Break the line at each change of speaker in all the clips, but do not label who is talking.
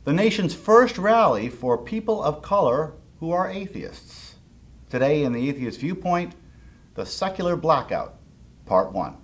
the nation's first rally for people of color who are atheists. Today in the Atheist Viewpoint, the Secular Blackout, Part 1.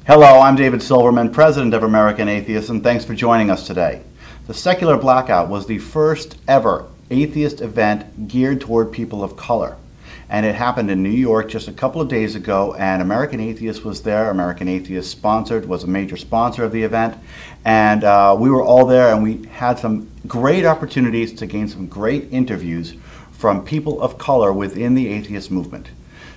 Hello, I'm David Silverman, President of American Atheists, and thanks for joining us today. The Secular Blackout was the first ever atheist event geared toward people of color. And it happened in New York just a couple of days ago, and American Atheist was there. American Atheist was a major sponsor of the event. And we were all there, and we had some great opportunities to gain some great interviews from people of color within the atheist movement.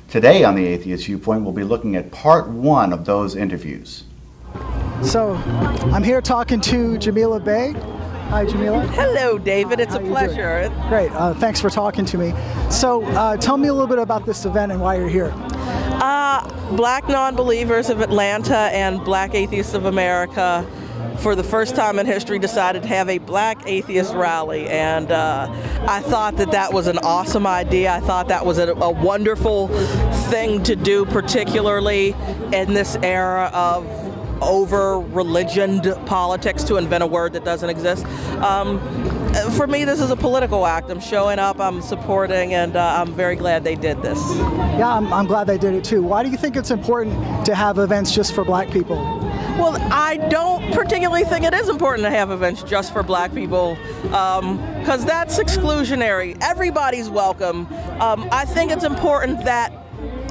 Today on the Atheist Viewpoint, we'll be looking at part 1 of those interviews.
So, I'm here talking to Jamilah Bay. Hi, Jamila.
Hello, David. It's a pleasure.
Great. Thanks for talking to me. So, tell me a little bit about this event and why you're here.
Black Non-Believers of Atlanta and Black Atheists of America, for the first time in history, decided to have a Black Atheist rally, and I thought that was an awesome idea. I thought that was a wonderful thing to do, particularly in this era of over-religioned politics, to invent a word that doesn't exist. For me, this is a political act. I'm showing up, I'm supporting, and I'm very glad they did this.
Yeah, I'm glad they did it too. Why do you think it's important to have events just for black people?
Well, I don't particularly think it is important to have events just for black people, because that's exclusionary. Everybody's welcome. I think it's important that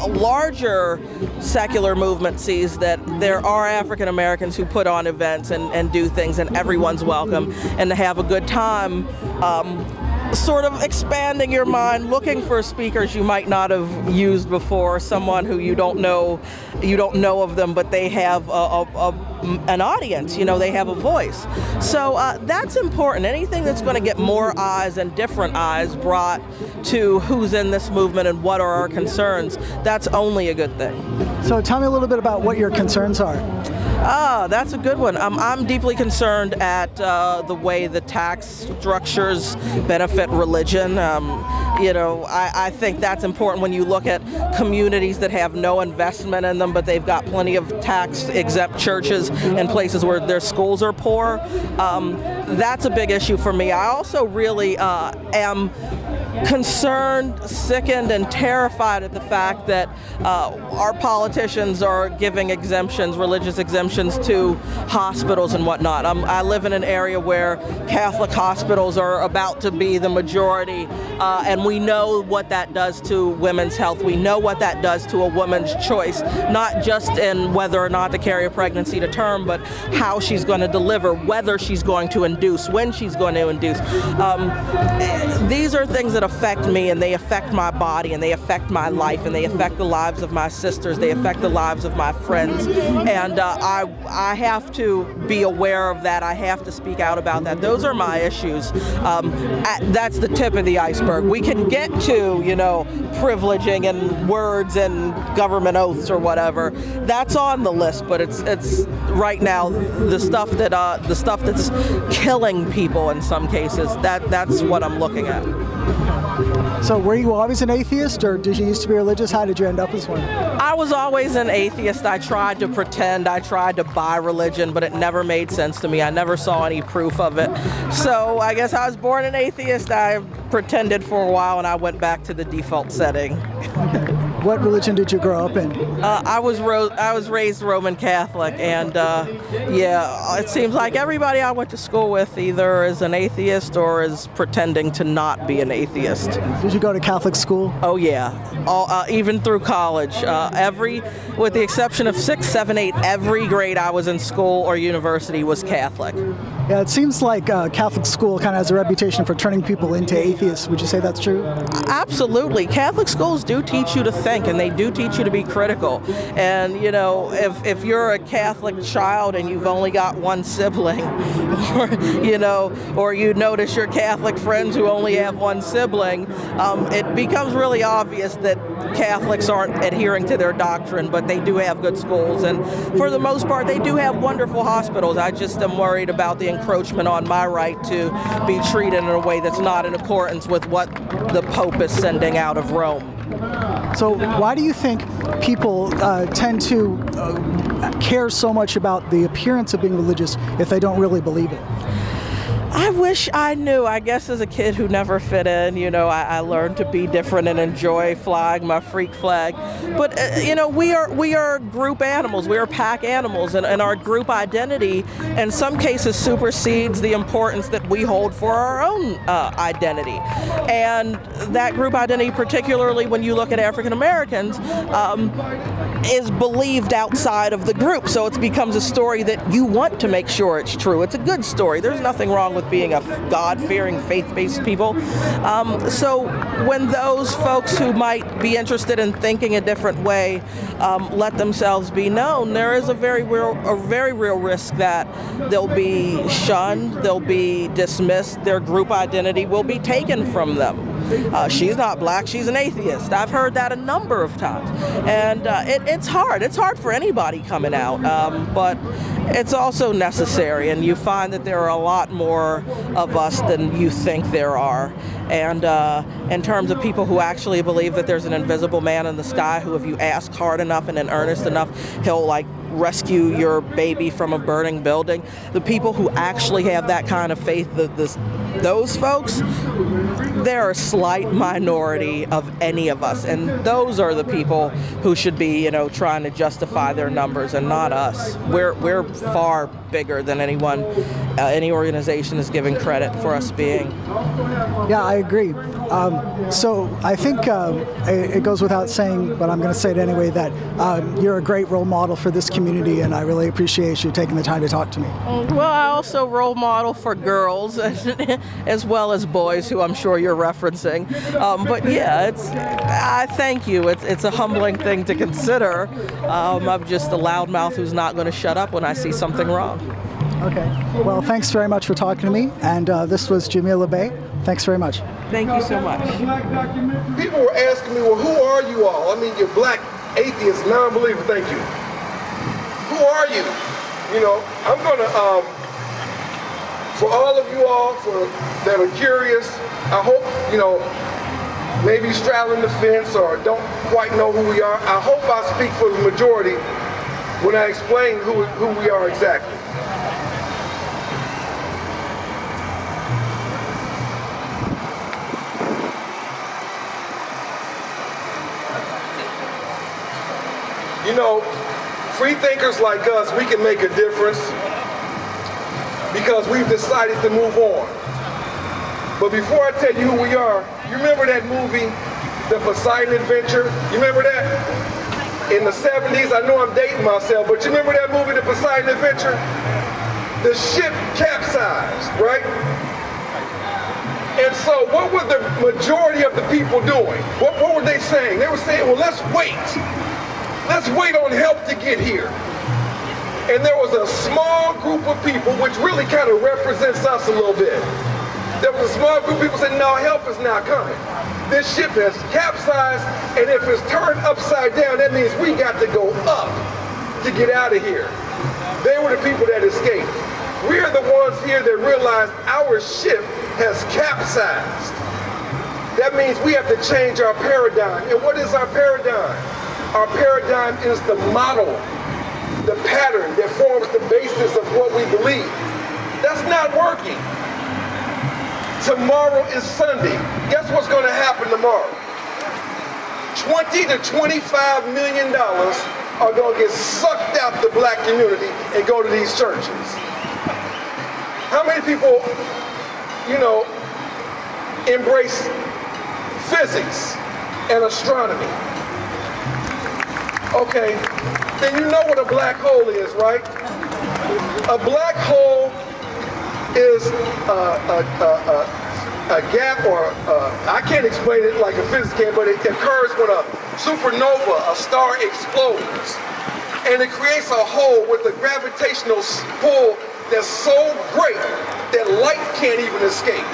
a larger secular movement sees that there are African Americans who put on events and do things, and everyone's welcome, and to have a good time. Sort of expanding your mind, looking for speakers you might not have used before, someone who you don't know of them, but they have an audience, they have a voice. So that's important. Anything that's going to get more eyes and different eyes brought to who's in this movement and what are our concerns, that's only a good thing.
So tell me a little bit about what your concerns are.
That's a good one. I'm deeply concerned at the way the tax structures benefit religion. I think that's important when you look at communities that have no investment in them, but they've got plenty of tax-exempt churches in places where their schools are poor. That's a big issue for me. I also really am concerned, sickened, and terrified at the fact that our politicians are giving exemptions, religious exemptions, to hospitals and whatnot. I live in an area where Catholic hospitals are about to be the majority, and we know what that does to women's health. We know what that does to a woman's choice, not just in whether or not to carry a pregnancy to term, but how she's going to deliver, whether she's going to induce, when she's going to induce. These are things that affect me, and they affect my body, and they affect my life, and they affect the lives of my sisters, they affect the lives of my friends, and I have to be aware of that. I have to speak out about that. Those are my issues. That's the tip of the iceberg. We can get to, privileging and words and government oaths or whatever. That's on the list, but it's right now the stuff that's killing people in some cases. That's what I'm looking at.
So were you always an atheist, or did you used to be religious? How did you end up as one?
I was always an atheist. I tried to pretend. I tried to buy religion, but it never made sense to me. I never saw any proof of it. So I guess I was born an atheist. I pretended for a while, and I went back to the default setting.
What religion did you grow up in?
I was raised Roman Catholic, and yeah, it seems like everybody I went to school with either is an atheist or is pretending to not be an atheist.
Did you go to Catholic school?
Oh yeah, even through college. With the exception of 6, 7, 8, every grade I was in school or university was Catholic.
Yeah, it seems like Catholic school kind of has a reputation for turning people into atheists. Would you say that's true?
Absolutely. Catholic schools do teach you to think, and they do teach you to be critical. And, you know, if you're a Catholic child and you've only got one sibling, or you notice your Catholic friends who only have one sibling, it becomes really obvious that Catholics aren't adhering to their doctrine, but they do have good schools. And for the most part, they do have wonderful hospitals. I just am worried about the encroachment on my right to be treated in a way that's not in accordance with what the Pope is sending out of Rome.
So why do you think people tend to care so much about the appearance of being religious if they don't really believe it?
I wish I knew. I guess as a kid who never fit in, I learned to be different and enjoy flying my freak flag. But, we are group animals. We are pack animals, and our group identity in some cases supersedes the importance that we hold for our own identity. And that group identity, particularly when you look at African Americans, is believed outside of the group. So it becomes a story that you want to make sure it's true. It's a good story. There's nothing wrong with being a God-fearing, faith-based people. So when those folks who might be interested in thinking a different way let themselves be known, there is a very real risk that they'll be shunned, they'll be dismissed, their group identity will be taken from them. She's not black, she's an atheist. I've heard that a number of times. And it's hard. It's hard for anybody coming out, but it's also necessary. And you find that there are a lot more of us than you think there are. And in terms of people who actually believe that there's an invisible man in the sky who, if you ask hard enough and in earnest enough, he'll rescue your baby from a burning building. The people who actually have that kind of faith, those folks, they're a slight minority of any of us, and those are the people who should be, trying to justify their numbers, and not us. We're far bigger than any organization is giving credit for us being.
Yeah, I agree. So I think it goes without saying, but I'm going to say it anyway, that you're a great role model for this community, and I really appreciate you taking the time to talk to me.
Well, I also role model for girls as well as boys, who I'm sure you're referencing. But yeah, I thank you. It's a humbling thing to consider. I'm just a loudmouth who's not going to shut up when I see something wrong.
Okay. Well, thanks very much for talking to me. And this was Jamilah Bay. Thanks very much.
Thank you so much.
People were asking me, well, who are you all? I mean, you're black atheists, non-believers. Thank you. Who are you? I'm going to, for all of you all that are curious, I hope, maybe straddling the fence or don't quite know who we are. I hope I speak for the majority when I explain who we are exactly. Free thinkers like us, we can make a difference because we've decided to move on. But before I tell you who we are, you remember that movie, The Poseidon Adventure? You remember that? In the 70s, I know I'm dating myself, but you remember that movie, The Poseidon Adventure? The ship capsized, right? And so what were the majority of the people doing? What were they saying? They were saying, well, let's wait. Let's wait on help to get here. And there was a small group of people, which really kind of represents us a little bit. There was a small group of people saying, no, help is not coming. This ship has capsized, and if it's turned upside down, that means we got to go up to get out of here. They were the people that escaped. We are the ones here that realized our ship has capsized. That means we have to change our paradigm. And what is our paradigm? Our paradigm is the model, the pattern that forms the basis of what we believe. That's not working. Tomorrow is Sunday. Guess what's going to happen tomorrow? 20 20 to $25 million are going to get sucked out the black community and go to these churches. How many people, you know, embrace physics and astronomy? Okay, then you know what a black hole is, right? A black hole is a gap, or I can't explain it like a physicist can, but it occurs when a supernova, a star explodes, and it creates a hole with a gravitational pull that's so great that light can't even escape.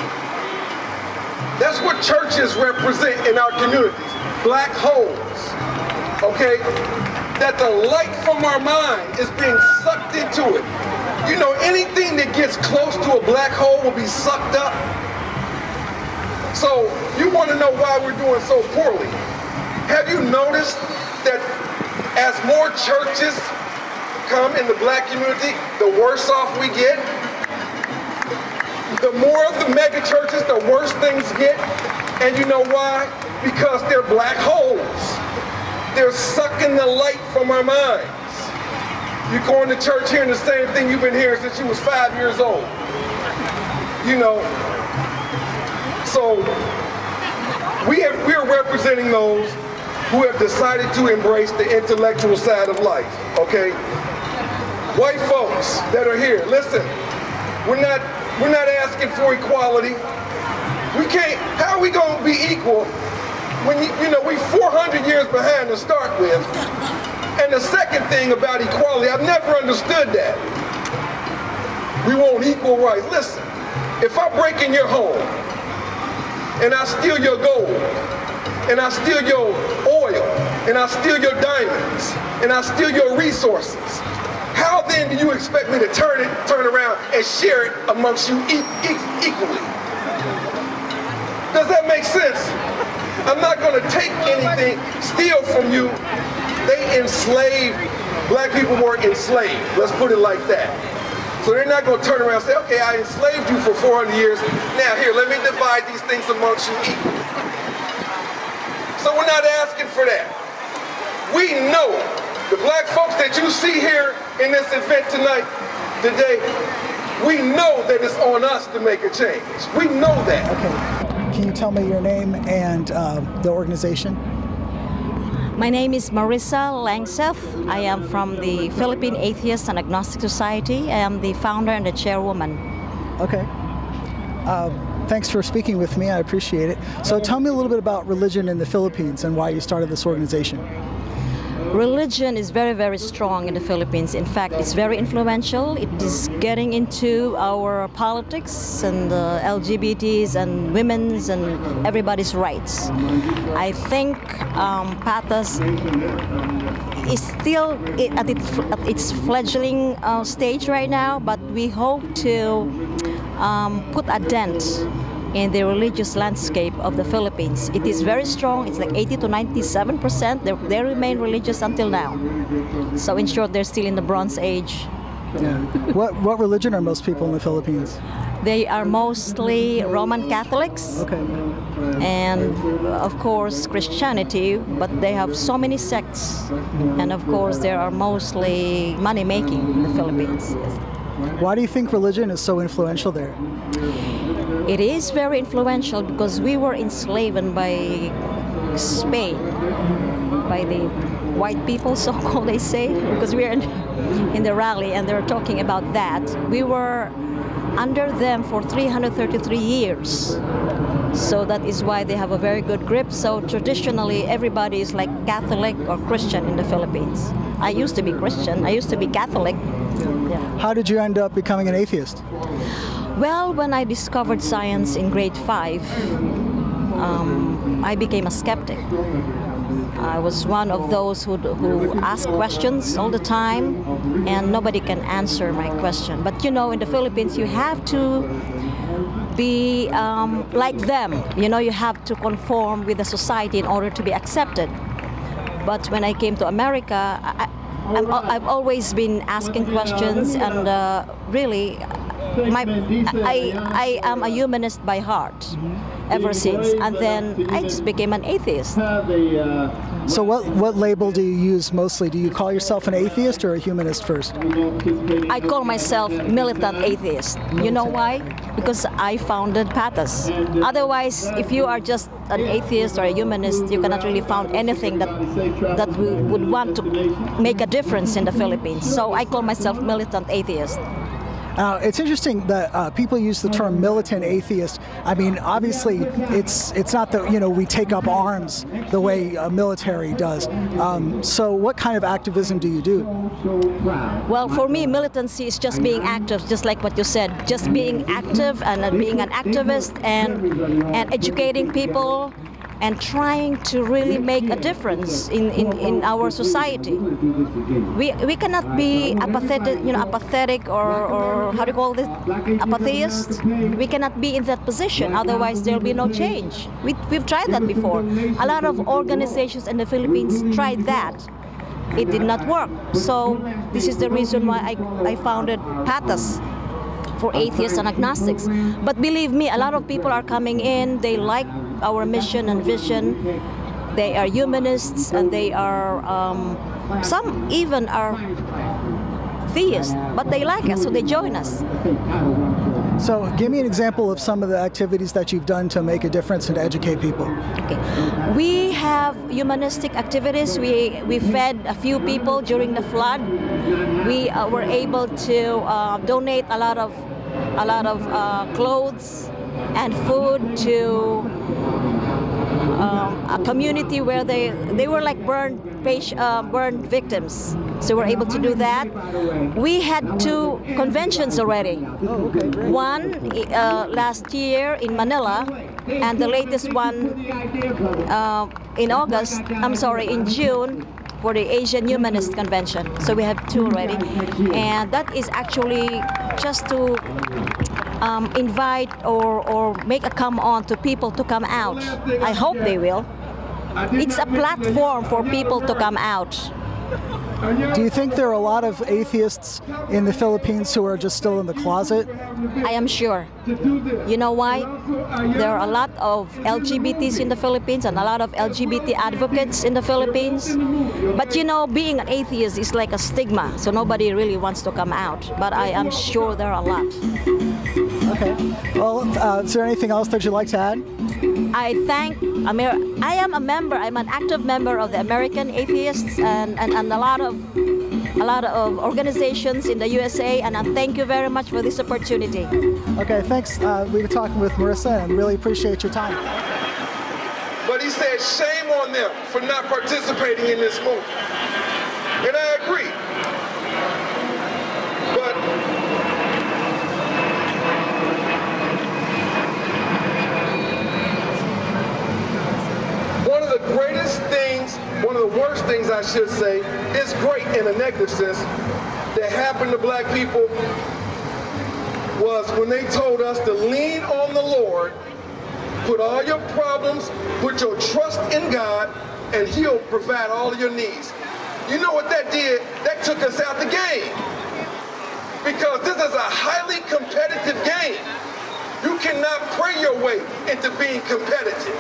That's what churches represent in our communities, black holes, okay? That the light from our mind is being sucked into it. You know, anything that gets close to a black hole will be sucked up. So you want to know why we're doing so poorly. Have you noticed that as more churches come in the black community, the worse off we get? The more of the mega churches, the worse things get. And you know why? Because they're black holes. They're sucking the light from our minds. You're going to church hearing the same thing you've been hearing since you was 5 years old. You know, so we are representing those who have decided to embrace the intellectual side of life, okay? White folks that are here, listen, we're not asking for equality. We can't, how are we gonna be equal when you know, we 400 years behind to start with? And the second thing about equality, I've never understood that. We want equal rights. Listen, if I break in your home, and I steal your gold, and I steal your oil, and I steal your diamonds, and I steal your resources, how then do you expect me to turn around and share it amongst you equally? Does that make sense? I'm not going to take anything, steal from you. They enslaved, black people were enslaved, let's put it like that. So they're not going to turn around and say, okay, I enslaved you for 400 years. Now here, let me divide these things amongst you equally. So we're not asking for that. We know, the black folks that you see here in this event tonight, today, we know that it's on us to make a change. We know that.
Okay, can you tell me your name and the organization?
My name is Marissa Langseth. I am from the Philippine Atheist and Agnostic Society. I am the founder and the chairwoman.
Okay. Thanks for speaking with me. I appreciate it. So tell me a little bit about religion in the Philippines and why you started this organization.
Religion is very, very strong in the Philippines. In fact, it's very influential. It is getting into our politics and LGBTs and women's and everybody's rights. I think Patas is still at its fledgling stage right now, but we hope to put a dent in the religious landscape of the Philippines. It is very strong. It's like 80 to 97%. They remain religious until now. So in short, they're still in the Bronze Age.
Yeah. What religion are most people in the Philippines?
They are mostly Roman Catholics.
Okay.
And of course Christianity, but they have so many sects. And of course they are mostly money-making in the Philippines.
Why do you think religion is so influential there?
It is very influential because we were enslaved by Spain, by the white people, so-called, they say, because we are in the rally and they're talking about that. We were under them for 333 years. So that is why they have a very good grip. So traditionally, everybody is like Catholic or Christian in the Philippines. I used to be Christian. I used to be Catholic. Yeah.
How did you end up becoming an atheist?
Well, when I discovered science in grade 5, I became a skeptic. I was one of those who ask questions all the time, and nobody can answer my question. But you know, in the Philippines, you have to be like them. You know, you have to conform with the society in order to be accepted. But when I came to America, I've always been asking questions, and really, I am a humanist by heart ever since, and then I just became an atheist.
So what label do you use mostly? Do you call yourself an atheist or a humanist first?
I call myself militant atheist. You know why? Because I founded PATAS. Otherwise, if you are just an atheist or a humanist, you cannot really found anything that we would want to make a difference in the Philippines. So I call myself militant atheist.
It's interesting that people use the term militant atheist. I mean, obviously, it's not that we take up arms the way a military does. So, what kind of activism do you do?
Well, for me, militancy is just being active, just like what you said, just being active and being an activist and educating people and trying to really make a difference in our society. We cannot be apathetic or how do you call this, atheist. We cannot be in that position, otherwise there'll be no change. We've tried that before. A lot of organizations in the Philippines tried that. It did not work. So this is the reason why I founded PATAS, for atheists and agnostics. But believe me, a lot of people are coming in, they like our mission and vision. They are humanists and they are, some even are theists, but they like us, so they join us.
So give me an example of some of the activities that you've done to make a difference and to educate people.
Okay. We have humanistic activities. We fed a few people during the flood. We were able to donate a lot of clothes and food to a community where they were like burned victims. So we're able to do that. We had 2 conventions already.
Oh, okay, great.
One last year in Manila, and the latest one in June for the Asian Humanist Convention. So we have 2 already. And that is actually just to invite or make a come on to people to come out. I hope they will. It's a platform for people to come out.
Do you think there are a lot of atheists in the Philippines who are just still in the closet?
I am sure. You know why? There are a lot of LGBTs in the Philippines and a lot of LGBT advocates in the Philippines. But being an atheist is like a stigma, so nobody really wants to come out. But I am sure there are a lot.
Okay. Well, is there anything else that you'd like to add?
I thank I am a member. I'm an active member of the American Atheists and a lot of organizations in the USA, and I thank you very much for this opportunity.
Okay, thanks. We were talking with Marissa and really appreciate your time.
But he said, shame on them for not participating in this movement. And I agree. But one of the greatest things, one of the worst things I should say, is great in a negative sense, that happened to black people was when they told us to lean on the Lord, put all your problems, put your trust in God, and He'll provide all of your needs. You know what that did? That took us out the game. Because this is a highly competitive game. You cannot pray your way into being competitive.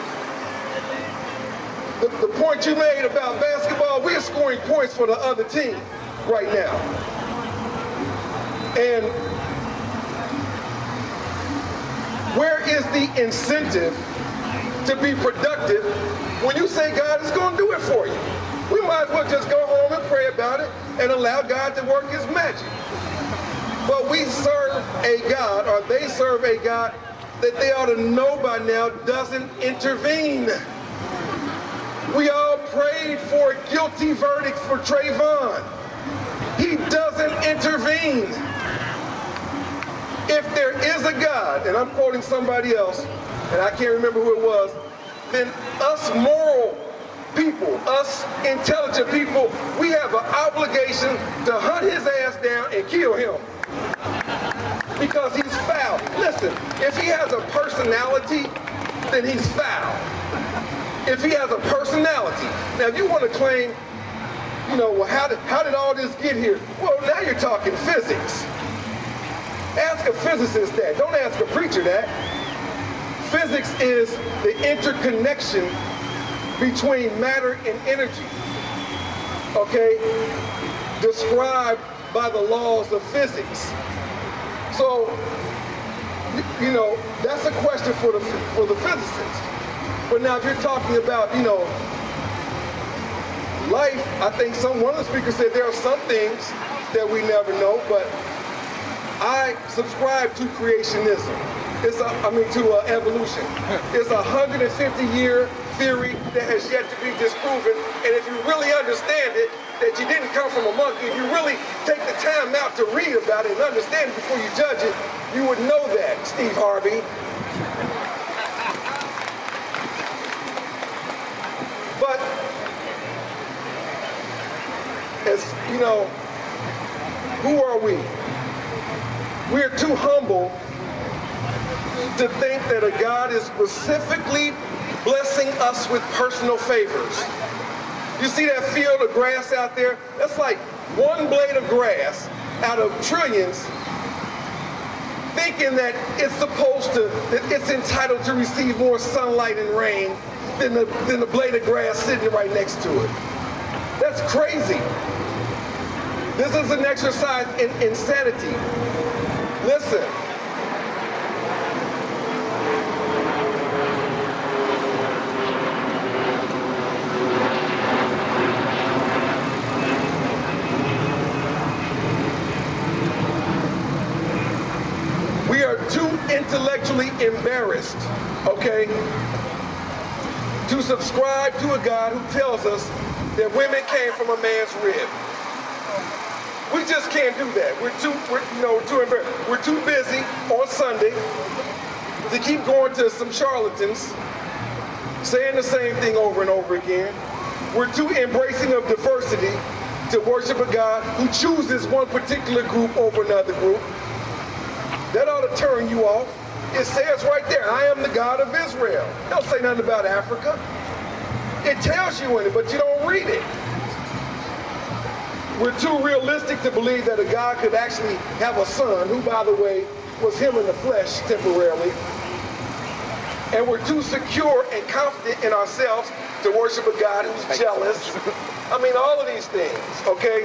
The point you made about basketball, we're scoring points for the other team right now. And where is the incentive to be productive when you say God is going to do it for you? We might as well just go home and pray about it and allow God to work His magic. But we serve a God, or they serve a God, that they ought to know by now doesn't intervene. We all prayed for a guilty verdict for Trayvon. He doesn't intervene. If there is a God, and I'm quoting somebody else, and I can't remember who it was, then us moral people, us intelligent people, we have an obligation to hunt his ass down and kill him. Because he's foul. Listen, if he has a personality, then he's foul. If he has a personality. Now, if you want to claim, well, how did all this get here? Well, now you're talking physics. Ask a physicist that. Don't ask a preacher that. Physics is the interconnection between matter and energy, okay? Described by the laws of physics. So, you know, that's a question for the physicists. But now if you're talking about, you know, life, I think one of the speakers said there are some things that we never know, but I subscribe to creationism. To evolution. It's a 150-year theory that has yet to be disproven. And if you really understand it, that you didn't come from a monkey, if you really take the time out to read about it and understand it before you judge it, you would know that, Steve Harvey. But, as you know, who are we? We're too humble to think that a God is specifically blessing us with personal favors. You see that field of grass out there? That's like one blade of grass out of trillions, thinking that it's entitled to receive more sunlight and rain than the blade of grass sitting right next to it. That's crazy. This is an exercise in insanity. Listen. We are too intellectually embarrassed, okay, to subscribe to a God who tells us that women came from a man's rib. We just can't do that. We're too embarrassed. We're too busy on Sunday to keep going to some charlatans saying the same thing over and over again. We're too embracing of diversity to worship a God who chooses one particular group over another group. That ought to turn you off. It says right there, I am the God of Israel. It don't say nothing about Africa. It tells you in it, but you don't read it. We're too realistic to believe that a God could actually have a son, who, by the way, was him in the flesh temporarily. And we're too secure and confident in ourselves to worship a God who's jealous. I mean, all of these things, okay?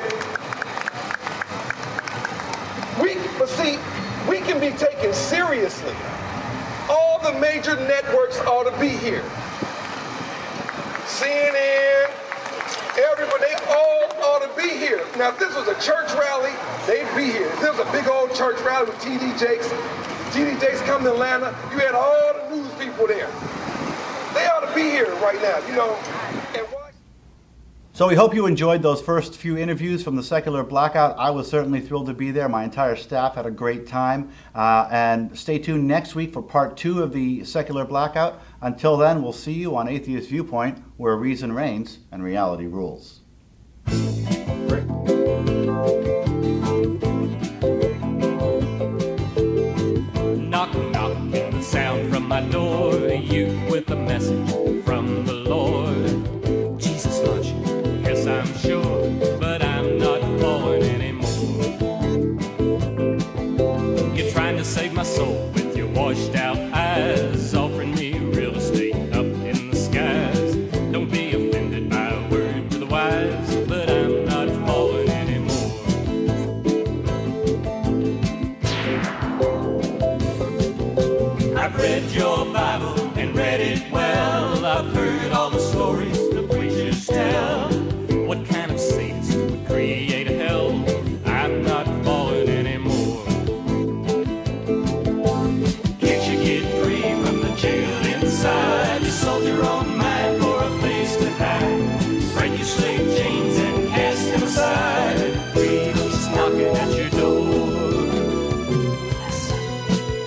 But see, we can be taken seriously. All the major networks ought to be here. CNN, everybody, they all ought to be here. Now, if this was a church rally, they'd be here. If this was a big old church rally with T.D. Jakes come to Atlanta, you had all the news people there. They ought to be here right now, you know. And why?
So we hope you enjoyed those first few interviews from the Secular Blackout. I was certainly thrilled to be there. My entire staff had a great time. And stay tuned next week for part 2 of the Secular Blackout. Until then, we'll see you on Atheist Viewpoint, where reason reigns and reality rules.
Knock, knock, and the sound from my door. You with a message from the Lord. Jesus loves you, yes I'm sure, but I'm not falling anymore. You're trying to save my soul with your washed out eyes, offering me real estate up in the skies. Don't be offended by a word to the wise, but I'm not falling anymore. I've read your Bible and read it well. I've heard all the stories the preachers tell. What kind of sadist would create a hell? I'm not falling anymore. Can't you get free from the jail inside? You sold your own mind for a place to hide. Break your slave chains and cast them aside. Freedom's knocking at your door.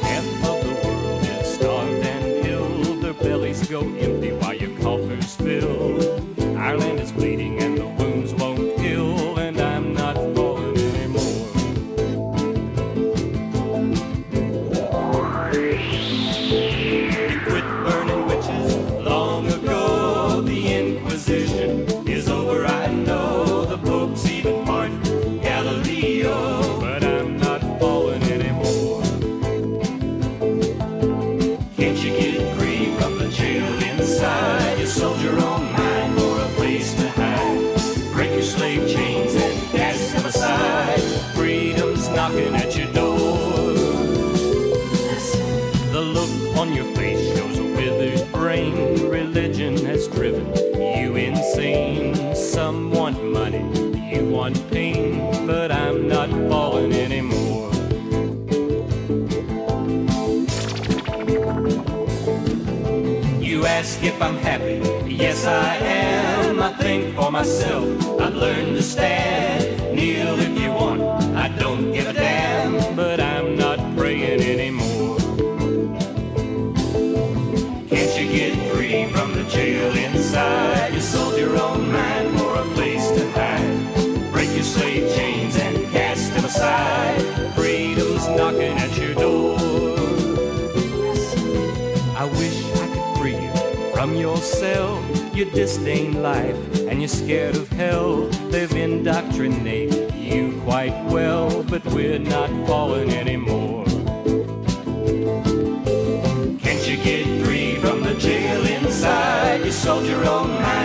Half of the world is starved and ill. Their bellies go empty while your coffers fill. Our land is bleeding and the wounds won't heal, and I'm not falling anymore. You quit burning witches long ago. The Inquisition is over, I know. The Pope's even pardoned Galileo, but I'm not falling anymore. inside. You sold your own mind for a place to hide. Break your slave chains and cast them aside. Freedom's knocking at your door. The look on your face shows a withered brain. Religion has driven you insane. Some want money, you want pain, but I'm not falling anymore. You ask if I'm happy, yes I am. I think for myself, I've learned to stand. Kneel if you want, I don't give a damn, but I'm not praying anymore. Can't you get free from the jail inside? You sold your own mind for a place to hide. Break your slave chains and cast them aside. Freedom's knocking at your door. I wish I could free you from your cell. You disdain life and you're scared of hell. They've indoctrinated you quite well, but we're not falling anymore. Can't you get free from the jail inside? You sold your own mind